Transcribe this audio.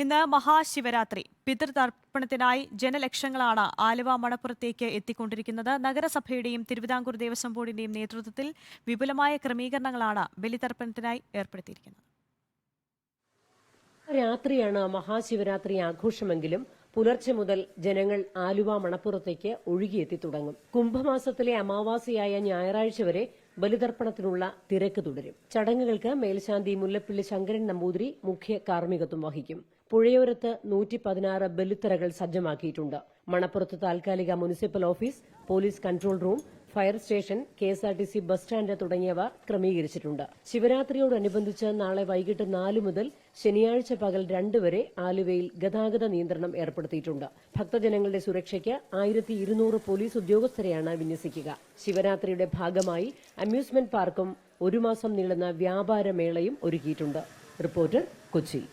ഇന്ന് മഹാശിവരാത്രി. പിതൃതർപ്പണത്തിനായി ജനലക്ഷങ്ങളാണ് ആലുവ മണപ്പുറത്തേക്ക് എത്തിക്കൊണ്ടിരിക്കുന്നത്. നഗരസഭയുടെയും തിരുവിതാംകൂർ ദേവസ്വം ബോർഡിന്റെയും നേതൃത്വത്തിൽ വിപുലമായ ക്രമീകരണങ്ങളാണ് ബലിതർപ്പണത്തിനായി ഏർപ്പെടുത്തിയിരിക്കുന്നത്. രാത്രിയാണ് മഹാശിവരാത്രി ആഘോഷമെങ്കിലും പുലർച്ചെ മുതൽ ജനങ്ങൾ ആലുവ മണപ്പുറത്തേക്ക് ഒഴുകിയെത്തി തുടങ്ങും. കുംഭമാസത്തിലെ അമാവാസിയായ ഞായറാഴ്ച വരെ ബലിതർപ്പണത്തിനുള്ള തിരക്ക് തുടരും. ചടങ്ങുകൾക്ക് മേൽശാന്തി മുല്ലപ്പള്ളി ശങ്കരൻ നമ്പൂതിരി മുഖ്യ കാർമ്മികത്വം വഹിക്കും. പുഴയോരത്ത് 116 ബലിത്തറകൾ സജ്ജമാക്കിയിട്ടുണ്ട്. മണപ്പുറത്ത് താൽക്കാലിക municipal office, police control room, fire station, KSRTC bus stand തുടങ്ങിയവ ക്രമീകരിച്ചിട്ടുണ്ട്. ശിവരാത്രിയോടനുബന്ധിച്ച് നാളെ വൈകിട്ട് 4 മുതൽ ശനിയാഴ്ച പകൽ 2 വരെ ആലുവയിൽ ഗതാഗത നിയന്ത്രണം ഏർപ്പെടുത്തിയിട്ടുണ്ട്. ഭക്തജനങ്ങളുടെ സുരക്ഷയ്ക്ക് 1200 പോലീസ് ഉദ്യോഗസ്ഥരെയാണ് വിന്യസിക്കുക. ശിവരാത്രിയുടെ ഭാഗമായി അമ്യൂസ്മെന്റ് പാർക്കും 1 മാസം നീളുന്ന വ്യാപാരമേളയും ഒരുക്കിയിട്ടുണ്ട്. റിപ്പോർട്ടർ, കൊച്ചി.